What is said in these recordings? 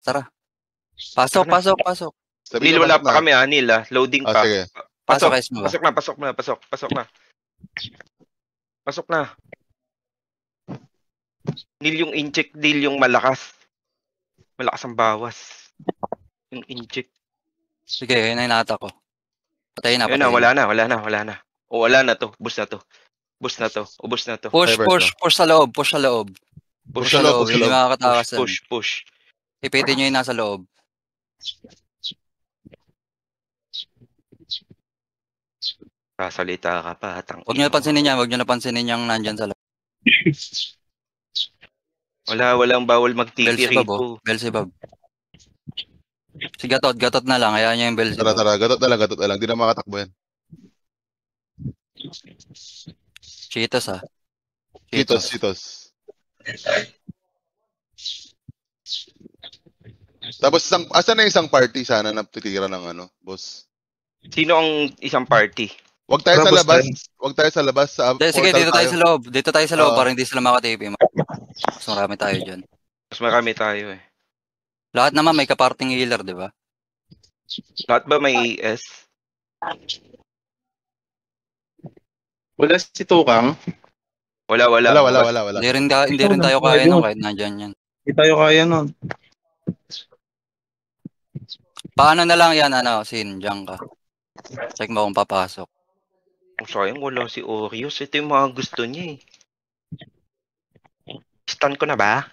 Tara. Pasok, Tara na. pasok, pasok. Nil, wala pa kami, Nil. Loading pa. Sige. Pasok, mo ba? Pasok na, pasok na, pasok na. Pasok na. Nil, yung incheck deal, yung malakas. Malakas ang bawas. Yung incheck. Sige, yun na inata ko. Patayin na, Ayun na, wala na. O, wala na to. Ubus na to. Ubus na to. Push sa loob, push sa loob. Push sa loob, hindi makakatakas. Push. Ipitin nyo yung nasa loob. Sasalita ka pa, Huwag nyo napansinin yung nandyan sa loob. Walang bawal mag-TP rito. Belzebub. Si Gatot na lang, kaya niya yung Belzebub. Tara, gatot na lang. Di na makatakbo yan. Cheetos ha. Cheetos. Tapos, asan na isang party sana na titira ng boss? Sino ang isang party? Huwag tayo sa labas. Sige, dito tayo sa loob. Dito tayo sa loob para hindi sila makatipi. Mas marami tayo dyan. Mas marami tayo eh. Lahat naman may kaparting healer, di ba? Lahat ba may ES? Wala si Tukang? Wala. Hindi rin tayo kaya nun kahit nandyan yan. Hindi tayo kaya nun. Paano na lang yan, Sin, dyan ka. Check mo kung papasok. Sayang, wala si Orius. Ito yung mga gusto niya eh. Stun ko na ba?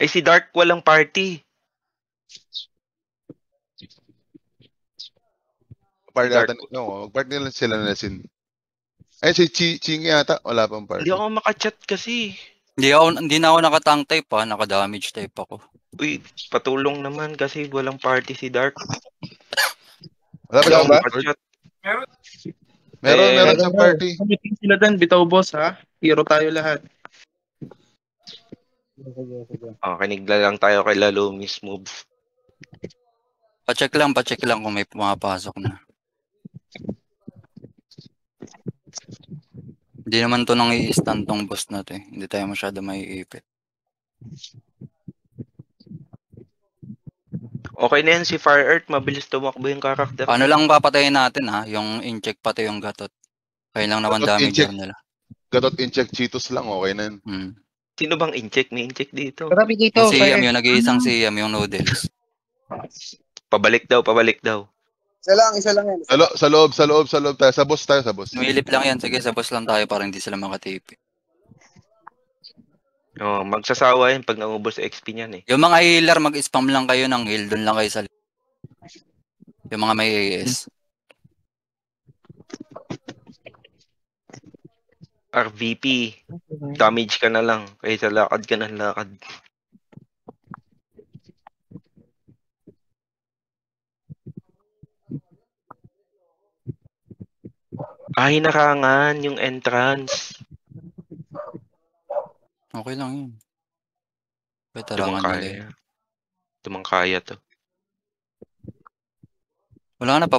Si Dark walang party. Party nila sila na Sin. Si Ching yata, wala pang party. Hindi ako makachat kasi. Hindi na ako naka-tank type ha, naka-damage type ako. Uy, patulong naman kasi walang party si Dark. Wala pa akong makachat. Meron sa party. Meeting sila dyan, bitaw boss ha. Hero tayo lahat. Kinigla lang tayo kay Lalumis move. Pacheck lang kung may pumapasok na. Hindi naman to nang i-stun tong boss na to eh. Hindi tayo masyado maiipit. Okay na yan si Fire Earth, mabilis tumakbo yung karakter. Ano lang papatayin natin ha, yung incheck pati yung Gatot. Kaya lang naman damage nila. Gatot incheck Cheetos lang, okay na yun. Sino bang incheck? May incheck dito. Grabe dito. Yung Siam, yung nag-iisang Siam, yung noodles. Pabalik daw. Isa lang yan. Sa loob tayo. Sa boss. Sumilip lang yan. Sige, sa boss lang tayo para hindi sila makatipi. Magsasawa yan pag naubos XP niyan eh. Yung mga healer, mag-spam lang kayo ng heal. Doon lang kayo sa yung mga may AS. RVP, damage ka na lang. Kaysa lakad ka ng lakad. Hinarangan yung entrance. Okay lang yun. Tumangkaya to. Wala na,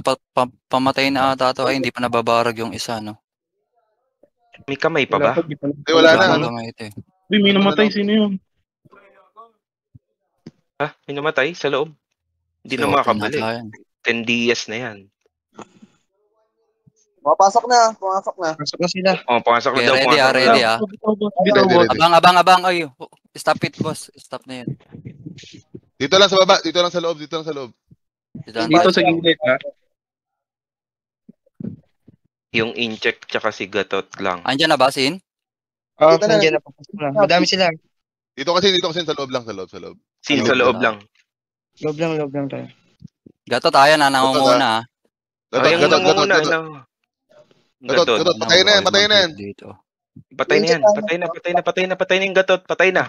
pamatay na ata to. Ay, hindi pa nababarag yung isa, no? May kamay pa ba? Wala na. May namatay, sino yun? May namatay sa loob? Hindi na makakabalik. 10 DS na yan. Pasok na. Pasok na sila. Pasok na daw. Ready ah. Abang. Ay, stop it, boss. Stop na yun. Dito lang sa baba. Dito lang sa loob. Dito sa gilid ha. Yung incheck tsaka si Gatot lang. Andiyan na ba, Sin? Nandiyan na. Madami sila. Dito kasi sa loob lang. Sa loob. Sin sa loob lang. Loob lang tayo. Gatot tayo na nangunguna. Gatot, patay na yan. Patay na yung Gatot. Patay na.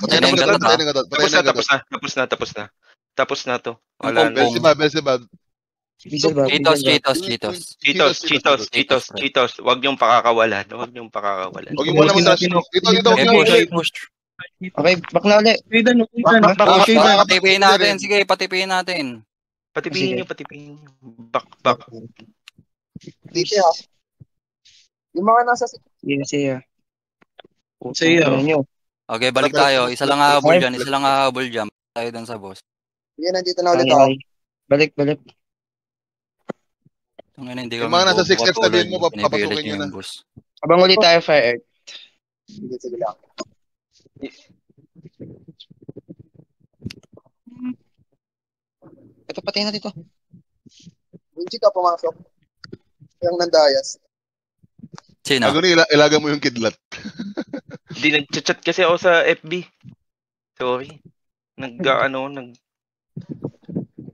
Tapos na to. Wala na. Belzebub. Cheetos. Huwag niyong pakakawalan. Huwag yung muna mag-rush. Dito. Okay, back na ulit. Patipihin natin. Sige, patipihin natin. Patipihin niyo. Back. Dito ha. Yung mga nasa... Siya. Okay, balik tayo. Isa lang hahabol dyan. tayo dun sa boss. Sige, nandito na ulit Ay, ako. ay. Balik. Tangina, hindi Yung kami mga nasa bobo 6 steps, katulad sabihin mo, nyo. Pinipilit papasukin nyo nyo na. yung boss. Abang ulit tayo, Fire Earth. Sige lang. Ito, patay na dito. Winchi ka pumasok. Yung nandayas. Sino? Bago ilaga mo yung kidlat. Hindi nag-chat kasi ako sa FB. Sorry.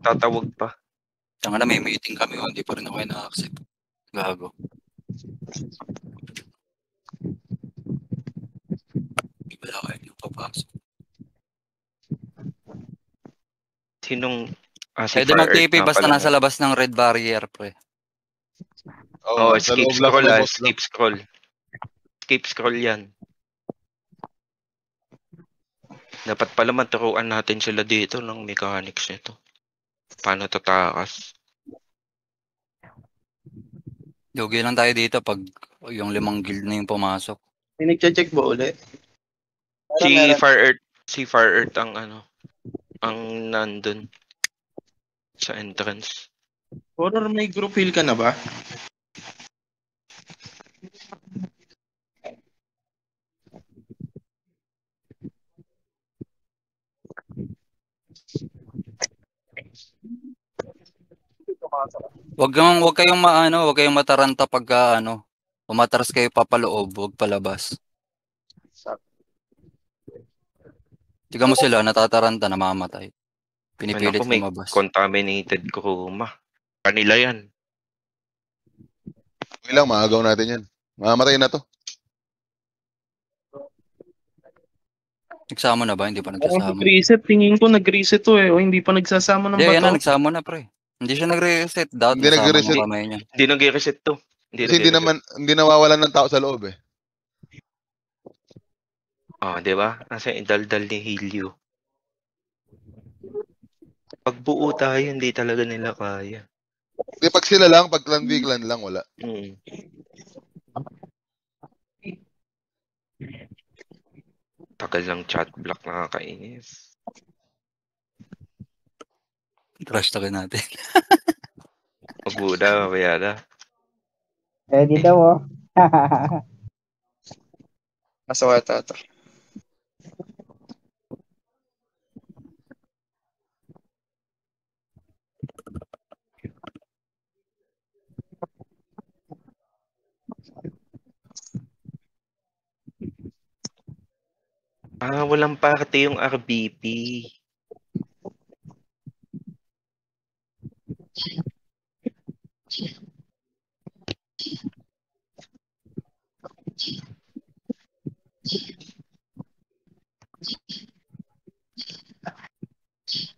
Tatawag pa. Tanga na, may meeting kami. Hindi pa rin ako na-accept. Gago. Wala kayo yung papasok. Sinong... si Pwede Fire mag-TP Earth nga basta pala. nasa labas ng red barrier, pre. Oh, sa skip loob lang, scroll sa ah. boss lang. Skip scroll. Skip scroll yan. Dapat pala maturuan natin sila dito ng mechanics nito. Paano tatakas? Lugi lang tayo dito pag yung 5 guild na yung pumasok. May nagche-check ba ulit? Si Fire Earth ang nandun sa entrance. Horror, may group heal ka na ba? Wag kayong mataranta pagka umatras kayo papaloob, wag palabas. Tiga mo sila, natataranta, namamatay. Pinipilit Ako, may lumabas. contaminated chroma. Kanila yan. Okay lang, maagaw natin yan. Mamamatay na to. Nagsama na ba? Hindi pa Parang nagsasama. nag-reset. Tingin ko nag-reset to eh. O hindi pa nagsasama ng Hindi, yan na, bato. nagsama na, pre. Hindi siya nagre-reset. Dapat Hindi nasama nagre-reset. ng kamay niya. Hindi nag-reset to. Kasi hindi nawawalan ng tao sa loob eh. Di ba? Nasa idaldal ni Helio. Pag buo tayo, hindi talaga nila kaya. Hindi, pag sila lang, pag clan v clan lang, wala. Tagal ng chat block, nakakainis. Trash talkin natin. Magbuda, bayada. Ready daw, oh. Nasa wata ito. Walang parte yung RBP.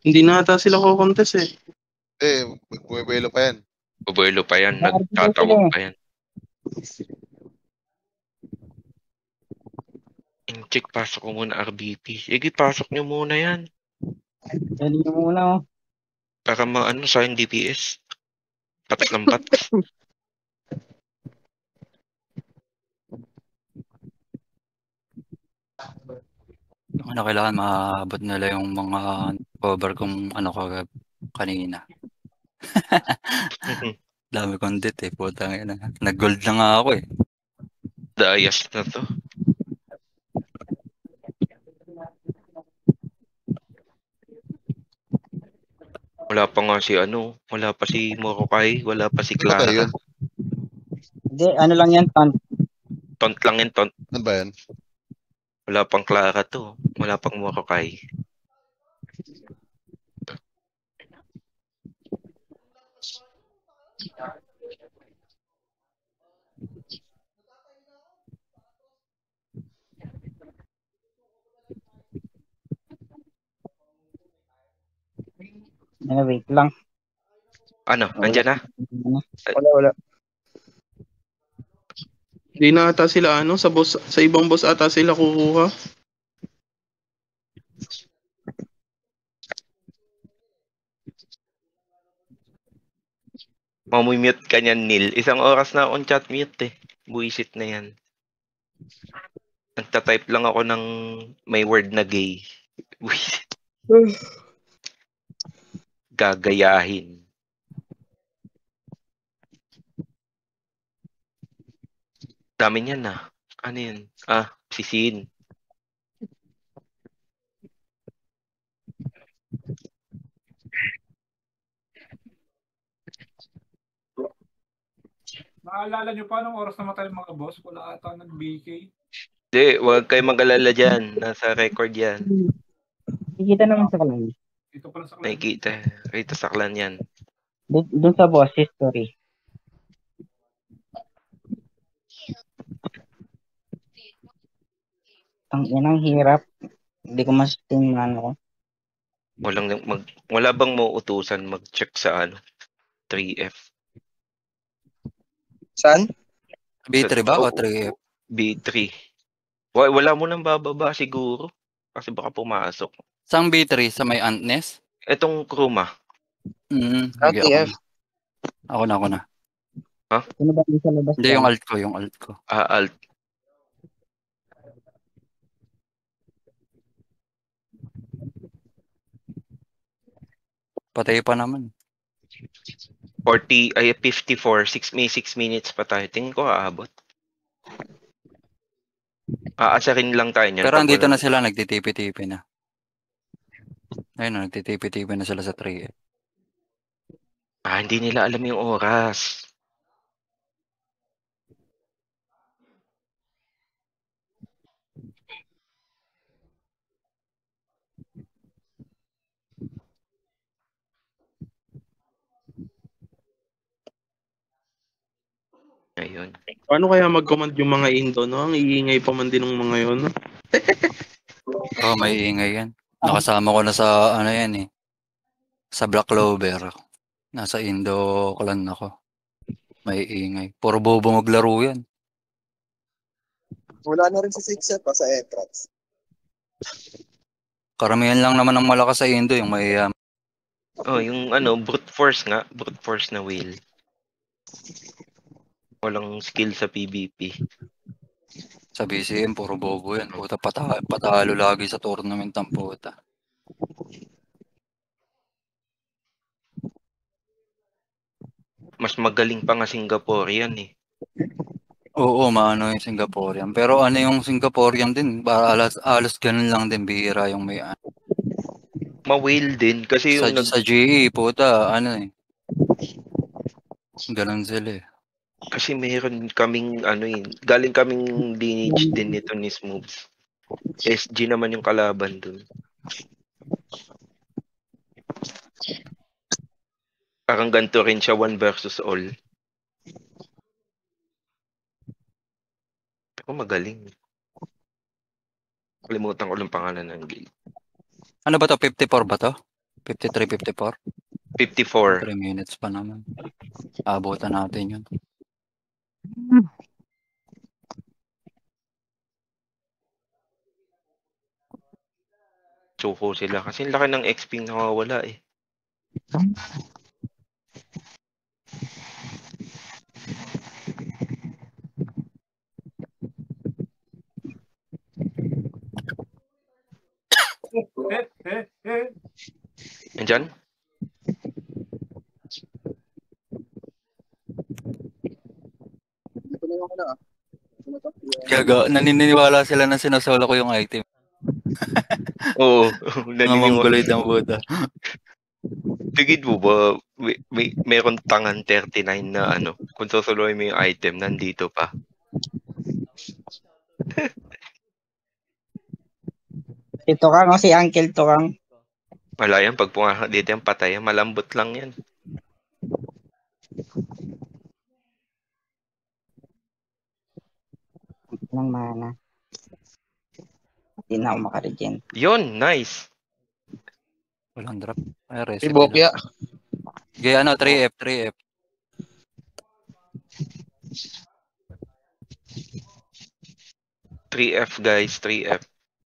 Hindi na ata sila ko-contest eh. Buwebelo pa yan. Bubuelo pa yan, nagtatawag pa yan. Check, pasok ko muna RBP. Sige, pasok nyo muna yan. Ready nyo muna, oh. Para sa DPS. Patas ng patas. Kailangan maabot nila yung mga cover kung kanina. Dami kong dit eh, putang ina. Nag-gold na nga ako eh. Dayas na to. Wala pa nga wala pa si Morokai, wala pa si Ano tayo Clara. yun? Hindi, ano lang yan, Ton. Tont lang yan, tont. Ano ba yan? Wala pang Clara to. Wala pang Morokai. Wait lang. Nandyan na? Wala. Hindi na ata sila sa ibang boss ata sila kukuha. Mamumute ka niyan, Neil. 1 oras na akong chat mute eh. Buisit na yan. Nagtatype lang ako ng may word na gay. Buisit. Gagayahin. Dami niyan na. Ano yun? Si Sin. Naalala nyo pa nung oras na matay mga boss? Wala ata nag-BK. Hindi, huwag kayo mag-alala dyan. Nasa record yan. Kikita naman sa kalan. Ito pala sa clan. Nakikita. Rito sa clan yan. Doon sa boss history. Ang hirap. Hindi ko mas-team ko. Wala bang mauutusan mag-check sa 3F? Saan? B3 ba o 3F? B3. Wala mo nang bababa siguro. Kasi baka pumasok. Sang B3 sa may Antness? Etong Kruma. Sige, RTF. ako na. Sino ba yung sa labas? Hindi, yung alt ko. Alt. Patay pa naman. 54. 6 minutes pa tayo. Tingin ko aabot. Aasarin lang tayo niyan. Pero pag andito wala- na sila, nagtitipi-tipi na. Ayun na, nagtitipi-tipi na sila sa 3F. Hindi nila alam yung oras. Ayun. Paano kaya mag-command yung mga Indo, no? Ang iingay pa man din ng mga yun, no? May ingay yan. Nakasama ko na sa, yan eh. Sa Black Clover. Nasa Indo clan ako. May ingay. Puro bobo maglaro yan. Wala na rin sa 6 pa sa entrance. Karamihan lang naman ang malakas sa Indo, yung may Yung brute force nga. Brute force na whale. Walang skill sa PvP. sa BCM, puro bobo yan. Puta, patalo lagi sa tournament ang puta. Mas magaling pa nga Singaporean eh. Oo, maano yung Singaporean. Pero ano yung Singaporean din, alas ganun lang din, bihira yung may Ma-whale din kasi yung sa GE, puta, ganun sila eh. kasi meron kaming galing kaming lineage din nito ni Smooths. SG naman yung kalaban dun. Parang ganito rin siya 1 versus all. Pero magaling. Kalimutan ko lang pangalan ng guild. Ano ba to? 54 ba to? 53, 54? 54. 3 minutes pa naman. Abutan natin yun. Suko sila kasi laki ng XP nawawala eh. Nandyan? Ito na yung Kaya naniniwala sila na sinasolo ko yung item. Oo. Mga mongoloid ang puta. Tigid mo ba, meron tangan 39 na kung susuluin mo yung item, nandito pa. Si Tukang o si Uncle Tukang. Wala yan, pag pumasok dito yung patay, malambot lang yan. Ng mana. Hindi na ako makaregen. Yun, nice. Walang drop. Ay, Si recipe Bokya. lang. Gaya 3F. 3F guys, 3F.